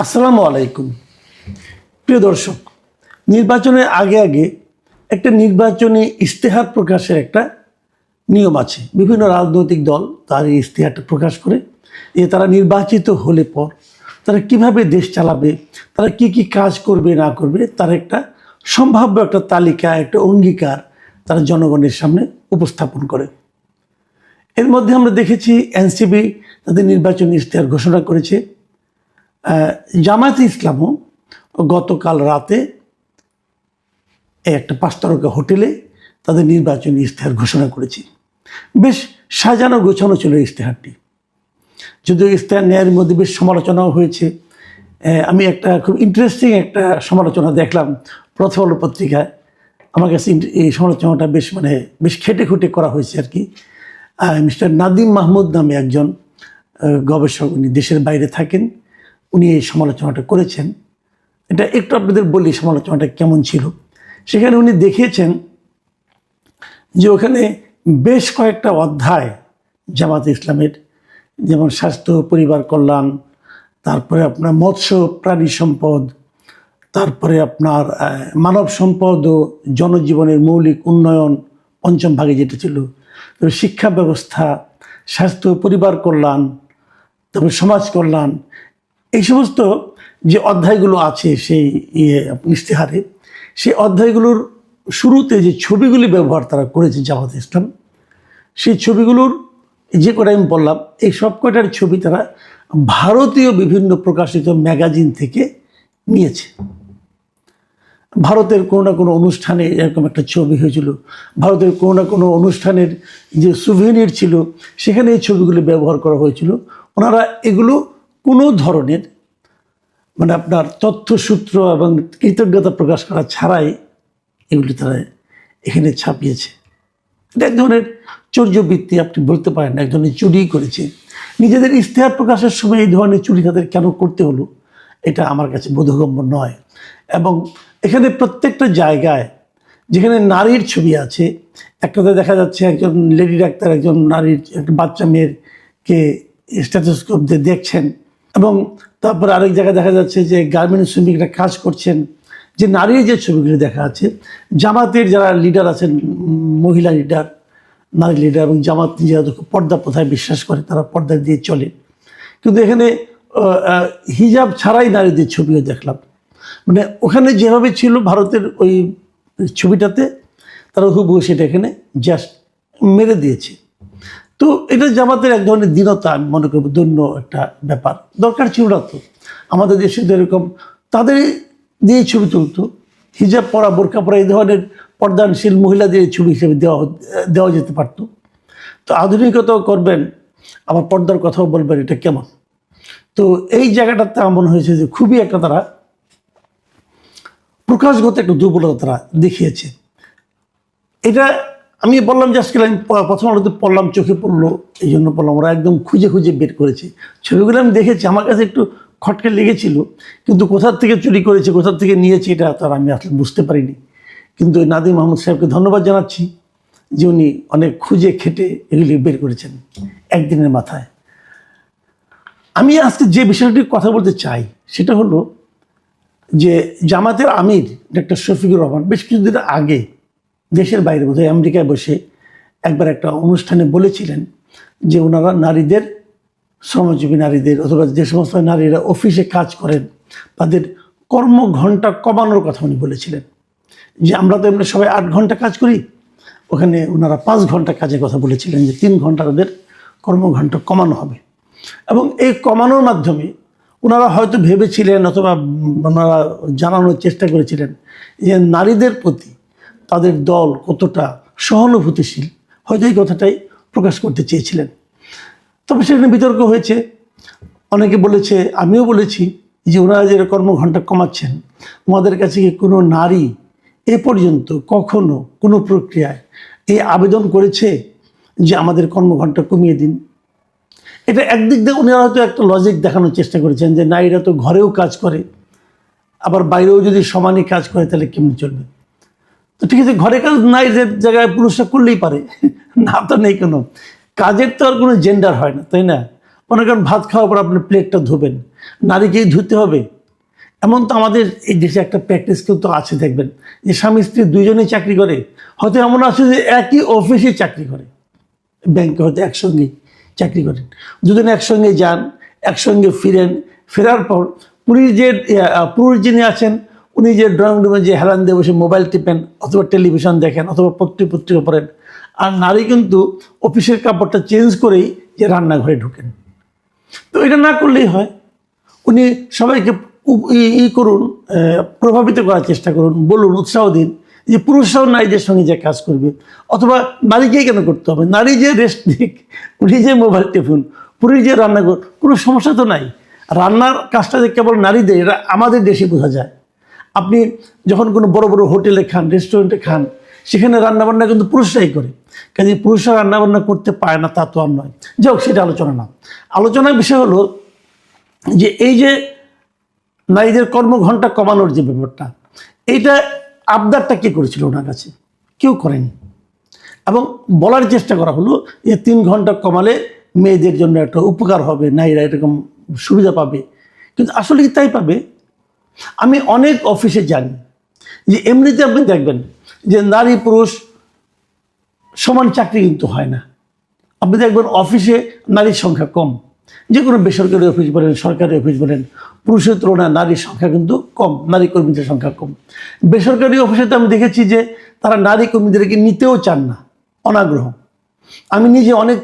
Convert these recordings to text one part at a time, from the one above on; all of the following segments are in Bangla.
আসসালামু আলাইকুম। প্রিয় দর্শক, নির্বাচনের আগে আগে একটা নির্বাচনী ইশতেহার প্রকাশের একটা নিয়ম আছে। বিভিন্ন রাজনৈতিক দল তার এই ইশতেহারটা প্রকাশ করে যে তারা নির্বাচিত হলে পর তারা কিভাবে দেশ চালাবে, তারা কি কি কাজ করবে না করবে, তার একটা সম্ভাব্য একটা তালিকা, একটা অঙ্গীকার তারা জনগণের সামনে উপস্থাপন করে। এর মধ্যে আমরা দেখেছি এনসিপি তাদের নির্বাচনী ইশতেহার ঘোষণা করেছে। জামায়াতে ইসলামও গতকাল রাতে একটা 5 তারকা হোটেলে তাদের নির্বাচনী ইশতেহার ঘোষণা করেছে। বেশ সাজানো গোছানো ছিল ইশতেহারটি, যদিও ইশতেহার নেয়ার মধ্যে বেশ সমালোচনাও হয়েছে। আমি একটা খুব ইন্টারেস্টিং একটা সমালোচনা দেখলাম প্রথম আলো পত্রিকায়। আমার কাছে এই সমালোচনাটা বেশ খেটে খুঁটে করা হয়েছে আর কি। মিস্টার নাদিম মাহমুদ নামে একজন গবেষক, উনি দেশের বাইরে থাকেন, উনি এই সমালোচনাটা করেছেন। এটা একটু আপনাদের বলি সমালোচনাটা কেমন ছিল। সেখানে উনি দেখিয়েছেন যে ওখানে বেশ কয়েকটা অধ্যায় জামাতে ইসলামের, যেমন স্বাস্থ্য, পরিবার কল্যাণ, তারপরে আপনার মৎস্য প্রাণী সম্পদ, তারপরে আপনার মানব সম্পদ ও জনজীবনের মৌলিক উন্নয়ন পঞ্চম ভাগে যেটা ছিল, শিক্ষা ব্যবস্থা, স্বাস্থ্য, পরিবার কল্যাণ, তারপরে সমাজ কল্যাণ, এই সমস্ত যে অধ্যায়গুলো আছে সেই ইশতেহারে, সেই অধ্যায়গুলোর শুরুতে যে ছবিগুলি ব্যবহার তারা করেছে জামাত ইসলাম, সেই ছবিগুলোর যে কটা আমি বললাম, এই সব কটার ছবি তারা ভারতীয় বিভিন্ন প্রকাশিত ম্যাগাজিন থেকে নিয়েছে। ভারতের কোনো না কোনো অনুষ্ঠানে এরকম একটা ছবি হয়েছিল, ভারতের কোনো না কোনো অনুষ্ঠানের যে সুভেনির ছিল সেখানে এই ছবিগুলি ব্যবহার করা হয়েছিল। ওনারা এগুলো কোনো ধরনের আপনার তথ্যসূত্র এবং কৃতজ্ঞতা প্রকাশ করা ছাড়াই এগুলি তারা এখানে ছাপিয়েছে। এটা এক ধরনের চর্যবৃত্তি আপনি বলতে পারেন, এক ধরনের চুরি করেছে। নিজেদের ইশতেহার প্রকাশের সময় এই ধরনের চুরি তাদের কেন করতে হলো, এটা আমার কাছে বোধগম্য নয়। এবং এখানে প্রত্যেকটা জায়গায় যেখানে নারীর ছবি আছে, একটাতে দেখা যাচ্ছে একজন লেডি ডাক্তার একজন নারীর একটা বাচ্চা মেয়েরকে স্টেথোস্কোপ দিয়ে দেখছেন, এবং তারপরে আরেক জায়গায় দেখা যাচ্ছে যে গার্মেন্টস শ্রমিকরা কাজ করছেন। যে নারীর যে ছবিগুলি দেখা আছে, জামাতের যারা লিডার আছেন, মহিলা লিডার, নারী লিডার, এবং জামাত যেহেতু পর্দা প্রথায় বিশ্বাস করে তারা পর্দা দিয়ে চলে, কিন্তু এখানে হিজাব ছাড়াই নারীদের ছবিও দেখলাম। ওখানে যেভাবে ছিল ভারতের ওই ছবিটাতে, তারা হুবহু সেটা এখানে জাস্ট মেরে দিয়েছে। তো এটা জামাতের এক ধরনের দীনতা, আমি মনে করব দৈন্য একটা ব্যাপার। দরকার ছিল না তো, আমাদের দেশে তো এরকম তাদের দিয়ে ছবি তুলতো, হিজাব পরা, বোরকা পরা, এই ধরনের পর্দানশীল মহিলাদের ছবি হিসেবে দেওয়া যেতে পারত। তো আধুনিকতাও করবেন, আবার পর্দার কথাও বলবেন, এটা কেমন? তো এই জায়গাটাতে আমার মনে হয়েছে যে খুবই একটা তারা প্রকাশগত একটা দুর্বলতা তারা দেখিয়েছে। এটা আমি বললাম যে আজকে আমি প্রথম আলোতে পড়লাম, চোখে পড়লো, এই জন্য বললাম। ওরা একদম খুঁজে খুঁজে বের করেছে ছবিগুলো। আমি দেখেছি, আমার কাছে একটু খটকে লেগেছিল, কিন্তু কোথার থেকে চুরি করেছে, কোথার থেকে নিয়েছে, এটা তার আমি আসলে বুঝতে পারিনি। কিন্তু নাদিম মাহমুদ সাহেবকে ধন্যবাদ জানাচ্ছি যে উনি অনেক খুঁজে খেটে এগুলি বের করেছেন একদিনের মাথায়। আমি আজকে যে বিষয়টির কথা বলতে চাই সেটা হলো যে জামাতের আমির ডক্টর শফিকুর রহমান বেশ কিছুদিন আগে দেশের বাইরে, বোধহয় আমেরিকায় বসে একবার একটা অনুষ্ঠানে বলেছিলেন যে ওনারা নারীদের, শ্রমজীবী নারীদের, অথবা যে সমস্ত নারীরা অফিসে কাজ করেন তাদের কর্মঘণ্টা কমানোর কথা উনি বলেছিলেন। যে আমরা তো এমনি সবাই 8 ঘন্টা কাজ করি, ওখানে ওনারা 5 ঘন্টা কাজের কথা বলেছিলেন, যে 3 ঘন্টা তাদের কর্মঘণ্টা কমানো হবে। এবং এই কমানোর মাধ্যমে ওনারা হয়তো ভেবেছিলেন, অথবা ওনারা জানানোর চেষ্টা করেছিলেন যে নারীদের প্রতি তাদের দল কতটা সহানুভূতিশীল, হয়তো এই কথাটাই প্রকাশ করতে চেয়েছিলেন। তবে সেখানে বিতর্ক হয়েছে। অনেকে বলেছে, আমিও বলেছি, যে ওনারা যে কর্মঘণ্টা কমাচ্ছেন, ওনাদের কাছে কি কোনো নারী এ পর্যন্ত কখনো কোনো প্রক্রিয়ায় এই আবেদন করেছে যে আমাদের কর্মঘণ্টা কমিয়ে দিন? এটা একদিক দিয়ে উনারা হয়তো একটা লজিক দেখানোর চেষ্টা করেছেন যে নারীরা তো ঘরেও কাজ করে, আবার বাইরেও যদি সমানই কাজ করে তাহলে কেমন চলবে? তো ঠিক আছে, ঘরে কাজ নারীদের জায়গায় পুরুষরা করলেই পারে, না তো নেই কোনো কাজের, তো আর কোনো জেন্ডার হয় না, তাই না? মনে করেন ভাত খাওয়ার পর আপনি প্লেটটা ধোবেন, নারীকেই ধুতে হবে, এমন তো আমাদের এই দেশে একটা প্র্যাকটিস কিন্তু আছে, দেখবেন যে স্বামী স্ত্রী দুইজনেই চাকরি করে, হয়তো এমন আছে যে একই অফিসে চাকরি করে, ব্যাংকে হয়তো একসঙ্গেই চাকরি করেন, দুজন একসঙ্গে যান, একসঙ্গে ফিরেন, ফেরার পর পুরুষ যিনি আছেন উনি যে ড্রয়িং রুমে যে হেলান দিয়ে বসে মোবাইল টিপেন অথবা টেলিভিশন দেখেন অথবা পত্রিকা পড়েন, আর নারী কিন্তু অফিসের কাপড়টা চেঞ্জ করেই যে রান্নাঘরে ঢুকেন। তো এটা না করলেই হয়, উনি সবাইকে করুন, প্রভাবিত করার চেষ্টা করুন, বলুন, উৎসাহ দিন যে পুরুষরাও নারীদের সঙ্গে যে কাজ করবে, অথবা নারীকেই কেন করতে হবে, নারী যে রেস্ট দিক, উনি যে মোবাইল টিপুন, পুরুষ যে রান্না করুন, কোনো সমস্যা তো নাই। রান্নার কাজটা যে কেবল নারীদের, এটা আমাদের দেশে বোঝা যায়। আপনি যখন কোনো বড় বড় হোটেলে খান, রেস্টুরেন্টে খান, সেখানে রান্নাবান্না কিন্তু পুরুষরাই করে, কাজে পুরুষরা রান্নাবান্না করতে পারে না তা তো আর নয়। যাই হোক, সেটা আলোচনা না। আলোচনার বিষয় হলো যে এই যে নারীদের কর্মঘণ্টা কমানোর যে ব্যাপারটা, এইটা আবদারটা কে করেছিল ওনার কাছে? কেউ করেনি। এবং বলার চেষ্টা করা হলো যে 3 ঘন্টা কমালে মেয়েদের জন্য একটা উপকার হবে, নারীরা এরকম সুবিধা পাবে, কিন্তু আসলে কি তাই পাবে? আমি অনেক অফিসে জানি যে এমনিতে আপনি দেখবেন যে নারী পুরুষ সমান চাকরি কিন্তু হয় না। আপনি দেখবেন অফিসে নারীর সংখ্যা কম, যে কোনো বেসরকারি অফিস বলেন, সরকারি অফিস বলেন, পুরুষের তুলনায় নারীর সংখ্যা কিন্তু কম, নারী কর্মীদের সংখ্যা কম। বেসরকারি অফিসে তো আমি দেখেছি যে তারা নারী কর্মীদেরকে নিতেও চান না, অনাগ্রহ। আমি নিজে অনেক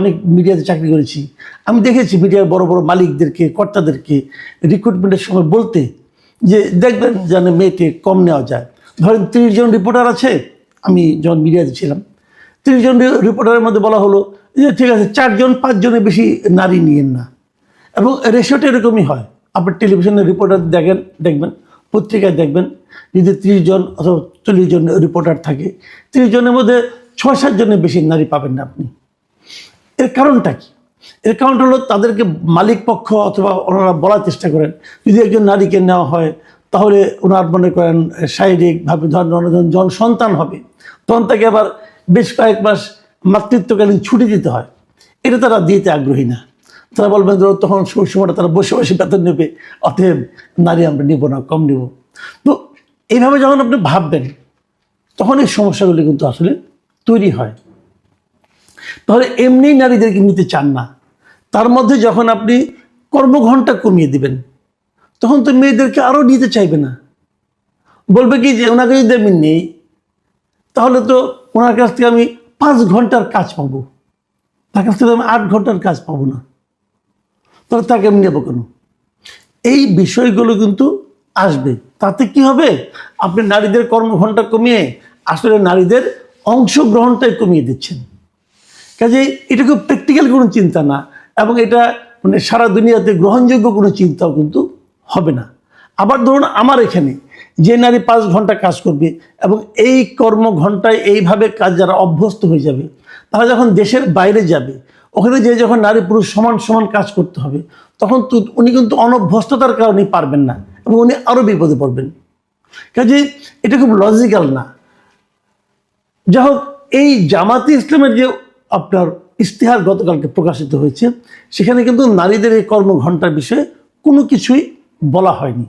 অনেক মিডিয়াতে চাকরি করেছি, আমি দেখেছি মিডিয়ার বড় বড় মালিকদেরকে, কর্তাদেরকে রিক্রুটমেন্টের সময় বলতে যে দেখবেন যেন মেয়েকে কম নেওয়া যায়। ধরেন 30 জন রিপোর্টার আছে, আমি যখন মিডিয়াতে ছিলাম, 30 জন রিপোর্টারের মধ্যে বলা হলো যে ঠিক আছে 4 জন 5 জনের বেশি নারী নিয়েন না। এবং রেশিওটা এরকমই হয়। আপনি টেলিভিশনের রিপোর্টার দেখবেন, পত্রিকায় দেখবেন, যদি 30 জন অথবা 40 জন রিপোর্টার থাকে, 30 জনের মধ্যে 6-7 জনের বেশি নারী পাবেন না আপনি। এর কারণটা কি? এর কারণটা হলো তাদেরকে মালিক পক্ষ অথবা ওনারা বলার চেষ্টা করেন যদি একজন নারীকে নেওয়া হয় তাহলে ওনার মনে করেন শারীরিকভাবে ধরেন যখন সন্তান হবে তখন তাকে আবার বেশ কয়েক মাস মাতৃত্বকালীন ছুটি দিতে হয়, এটা তারা দিতে আগ্রহী না। তারা বলবেন তখন সময়টা তারা বসে বসে বেতন নেবে, অতএব নারী আমরা নিব না, কম নিব। তো এইভাবে যখন আপনি ভাববেন তখন এই সমস্যাগুলি কিন্তু আসলে তৈরি হয়। তাহলে এমনি নারীদেরকে নিতে চান না, তার মধ্যে যখন আপনি কর্মঘণ্টা কমিয়ে দিবেন তখন তো মেয়েদেরকে আরও নিতে চাইবে না, বলবে কি যে ওনাকে যদি আমি নেই তাহলে তো ওনার কাছ থেকে আমি 5 ঘন্টার কাজ পাবো, তার কাছ থেকে আমি 8 ঘন্টার কাজ পাবো না, তাহলে তাকে আমি নেবো কেন? এই বিষয়গুলো কিন্তু আসবে। তাতে কি হবে? আপনি নারীদের কর্মঘণ্টা কমিয়ে আসলে নারীদের অংশগ্রহণটাই কমিয়ে দিচ্ছেন। কাজে এটা খুব প্র্যাকটিক্যাল কোনো চিন্তা না, এবং এটা মানে সারা দুনিয়াতে গ্রহণযোগ্য কোনো চিন্তাও কিন্তু হবে না। আবার ধরুন আমার এখানে যে নারী 5 ঘন্টা কাজ করবে এবং এই কর্মঘণ্টায় এইভাবে কাজ যারা অভ্যস্ত হয়ে যাবে, তারা যখন দেশের বাইরে যাবে ওখানে যে যখন নারী পুরুষ সমান সমান কাজ করতে হবে তখন উনি কিন্তু অনভ্যস্ততার কারণে পারবেন না এবং উনি আরও বিপদে পড়বেন। কাজে এটা খুব লজিক্যাল না। যাই হোক, এই জামাতে ইসলামের যে আপনার ইশতেহার গতকালকে প্রকাশিত হয়েছে সেখানে কিন্তু নারীদের এই কর্মঘণ্টার বিষয়ে কোনো কিছুই বলা হয়নি,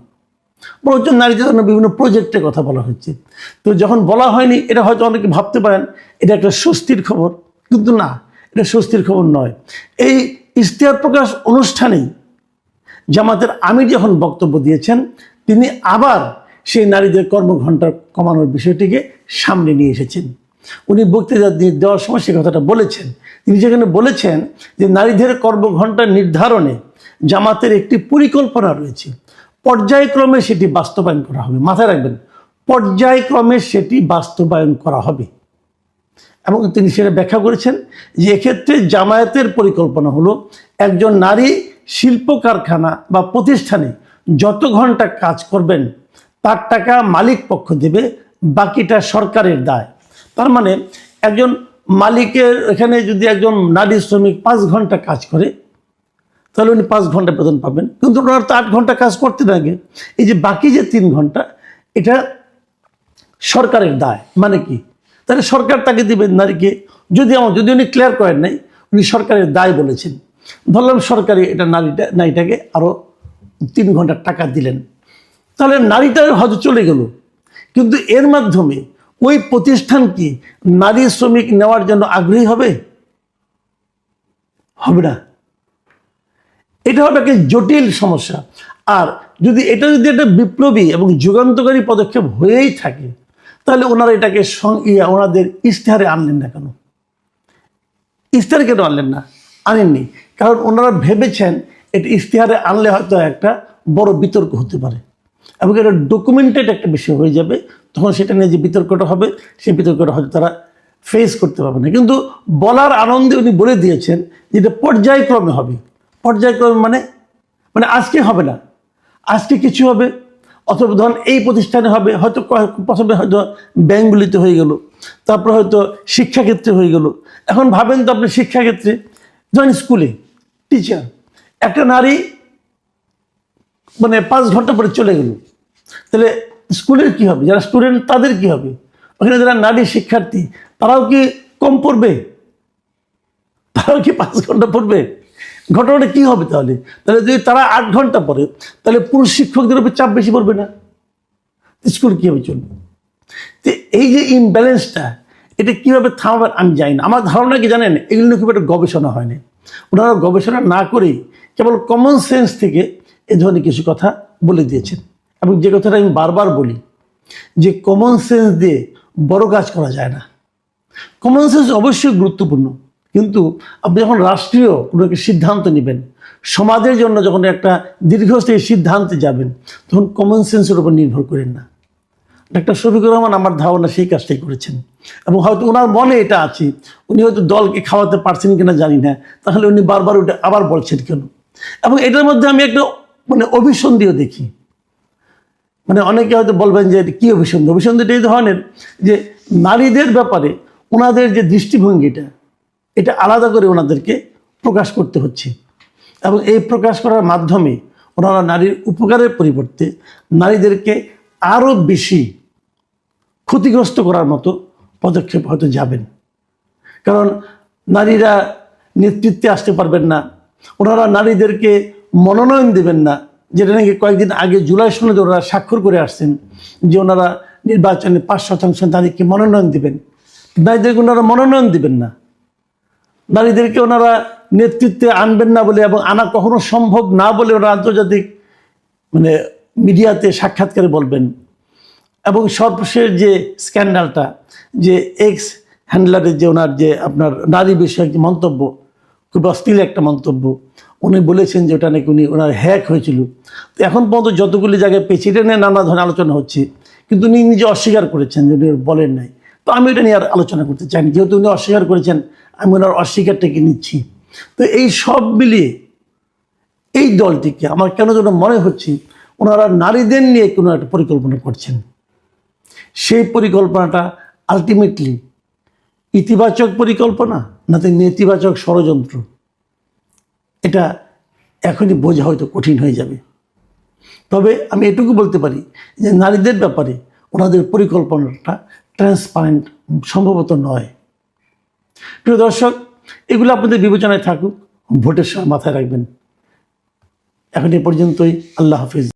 বরঞ্চ নারীদের জন্য বিভিন্ন প্রজেক্টের কথা বলা হচ্ছে। তো যখন বলা হয়নি এটা হয়তো অনেকে ভাবতে পারেন এটা একটা স্বস্তির খবর, কিন্তু না, এটা স্বস্তির খবর নয়। এই ইশতেহার প্রকাশ অনুষ্ঠানেই জামাতের আমির যখন বক্তব্য দিয়েছেন তিনি আবার সেই নারীদের কর্মঘণ্টা কমানোর বিষয়টিকে সামনে নিয়ে এসেছেন। উনি বক্তৃতা দেওয়ার সময় সে কথাটা বলেছেন। তিনি যেখানে বলেছেন যে নারীদের কর্মঘণ্টা নির্ধারণে জামাতের একটি পরিকল্পনা রয়েছে, পর্যায়ক্রমে সেটি বাস্তবায়ন করা হবে। মাথায় রাখবেন, পর্যায়ক্রমে সেটি বাস্তবায়ন করা হবে। এবং তিনি সেটা ব্যাখ্যা করেছেন যে এক্ষেত্রে জামায়াতের পরিকল্পনা হলো একজন নারী শিল্প কারখানা বা প্রতিষ্ঠানে যত ঘন্টা কাজ করবেন তার টাকা মালিক পক্ষ দেবে, বাকিটা সরকারের দায়। তার মানে একজন মালিকের এখানে যদি একজন নারী শ্রমিক 5 ঘন্টা কাজ করে তাহলে উনি 5 ঘন্টা বেতন পাবেন, কিন্তু ওনার তো 8 ঘন্টা কাজ করতে লাগে। এই যে বাকি যে 3 ঘন্টা এটা সরকারের দায়। মানে কি? তাহলে সরকার তাকে দিবেন নারীকে, যদি উনি ক্লিয়ার করেন নাই, উনি সরকারের দায় বলেছেন। ধরলাম সরকারি এটা নারীটাকে আরও 3 ঘন্টা টাকা দিলেন, তাহলে নারীটা হয়তো চলে গেল, কিন্তু এর মাধ্যমে ওই প্রতিষ্ঠান কি নারী শ্রমিক নেওয়ার জন্য আগ্রহী হবে? হবে না। এটা হবে একটা জটিল সমস্যা। আর যদি একটা বিপ্লবী এবং যুগান্তকারী পদক্ষেপ হয়েই থাকে, তাহলে ওনারা এটাকে ওনাদের ইশতেহারে আনলেন না কেন? ইশতেহারে কেন আনলেন না? আনেননি কারণ ওনারা ভেবেছেন এটা ইশতেহারে আনলে হয়তো একটা বড় বিতর্ক হতে পারে এবং এটা ডকুমেন্টেড একটা বিষয় হয়ে যাবে। তখন সেটা নিয়ে যে বিতর্কটা হবে, সেই বিতর্কটা হয়তো তারা ফেস করতে পারবে না। কিন্তু বলার আনন্দে উনি বলে দিয়েছেন যেটা পর্যায়ক্রমে হবে। পর্যায়ক্রমে মানে আজকে হবে না, আজকে কিছু হবে, অথবা ধরুন এই প্রতিষ্ঠানে হবে, হয়তো প্রথমে হয়তো ব্যাংকগুলিতে হয়ে গেল, তারপর হয়তো শিক্ষাক্ষেত্রে হয়ে গেল। এখন ভাবেন তো আপনি শিক্ষাক্ষেত্রে, ধরেন স্কুলে টিচার, একটা নারী 5 ঘন্টা পরে চলে গেল, তাহলে স্কুলের কি হবে? যারা স্টুডেন্ট তাদের কি হবে? ওখানে যারা নারী শিক্ষার্থী তারাও কি কম পড়বে? তারাও কি 5 ঘন্টা পড়বে? ঘটনাটা কি হবে তাহলে? তাহলে যদি তারা 8 ঘন্টা পড়ে, তাহলে পুরুষ শিক্ষকদের উপর চাপ বেশি পড়বে না? স্কুল কীভাবে চলবে? তো এই যে ইমব্যালেন্সটা, এটা কীভাবে থামাবেন আমি জানি না। আমার ধারণা কি জানেন, এগুলো নিয়ে খুব একটা গবেষণা হয়নি। ওনারা গবেষণা না করেই কেবল কমন সেন্স থেকে এ ধরনের কিছু কথা বলে দিয়েছেন। এবং যে কথাটা আমি বারবার বলি, যে কমন সেন্স দিয়ে বড় কাজ করা যায় না। কমন সেন্স অবশ্যই গুরুত্বপূর্ণ, কিন্তু আপনি যখন রাষ্ট্রীয় কোনো একটা সিদ্ধান্ত নেবেন, সমাজের জন্য যখন একটা দীর্ঘস্থায়ী সিদ্ধান্তে যাবেন, তখন কমন সেন্সের উপর নির্ভর করেন না। ডাক্তার শফিকুর রহমান আমার ধারণা সেই কাজটাই করেছেন, এবং হয়তো ওনার মনে এটা আছে। উনি হয়তো দলকে খাওয়াতে পারছেন কিনা জানি না, তাহলে উনি বারবার ওটা আবার বলছেন কেন? এবং এটার মধ্যে আমি একটা অভিসন্ধিও দেখি। অনেকে হয়তো বলবেন যে কি অভিসন্ধি? অভিসন্ধিটা এই ধরনের যে নারীদের ব্যাপারে ওনাদের যে দৃষ্টিভঙ্গিটা, এটা আলাদা করে ওনাদেরকে প্রকাশ করতে হচ্ছে, এবং এই প্রকাশ করার মাধ্যমে ওনারা নারীর উপকারের পরিবর্তে নারীদেরকে আরও বেশি ক্ষতিগ্রস্ত করার মতো পদক্ষেপ হয়তো যাবেন। কারণ নারীরা নেতৃত্বে আসতে পারবেন না, ওনারা নারীদেরকে মনোনয়ন দেবেন না, যেটা নাকি কয়েকদিন আগে জুলাই সনদে ওনারা স্বাক্ষর করে আসছেন যে ওনারা নির্বাচনে 5% নারীকে মনোনয়ন দেবেন। নারীদেরকে ওনারা মনোনয়ন দেবেন না, নারীদেরকে ওনারা নেতৃত্বে আনবেন না বলে, এবং আনা কখনো সম্ভব না বলে ওরা আন্তর্জাতিক মিডিয়াতে সাক্ষাৎকারে বলবেন। এবং সর্বশেষ যে স্ক্যান্ডালটা, যে এক্স হ্যান্ডলারের যে ওনার যে আপনার নারী বিষয়ক মন্তব্য, খুব অশ্লীল একটা মন্তব্য, উনি বলেছেন যে ওটা নাকি ওনার হ্যাক হয়েছিল। তো এখন পর্যন্ত যতগুলি জায়গায় পেয়েছি, এটা নিয়ে নানা ধরনের আলোচনা হচ্ছে, কিন্তু উনি নিজে অস্বীকার করেছেন যে উনি বলেন নাই। তো আমি এটা নিয়ে আর আলোচনা করতে চাইনি, যেহেতু উনি অস্বীকার করেছেন, আমি ওনার অস্বীকারটাকে নিচ্ছি। তো এই সব মিলিয়ে এই দলটিকে আমার কেন যেন মনে হচ্ছে ওনারা নারীদের নিয়ে কোনো একটা পরিকল্পনা করছেন। সেই পরিকল্পনাটা আলটিমেটলি ইতিবাচক পরিকল্পনা নাকি নেতিবাচক ষড়যন্ত্র, এটা এখনই বোঝা হয়তো কঠিন হয়ে যাবে। তবে আমি এটুকু বলতে পারি যে নারীদের ব্যাপারে ওনাদের পরিকল্পনাটা ট্রান্সপারেন্ট সম্ভবত নয়। প্রিয় দর্শক, এগুলো আপনাদের বিবেচনায় থাকুক, ভোটের সময় মাথায় রাখবেন। এখন এ পর্যন্তই। আল্লাহ হাফিজ।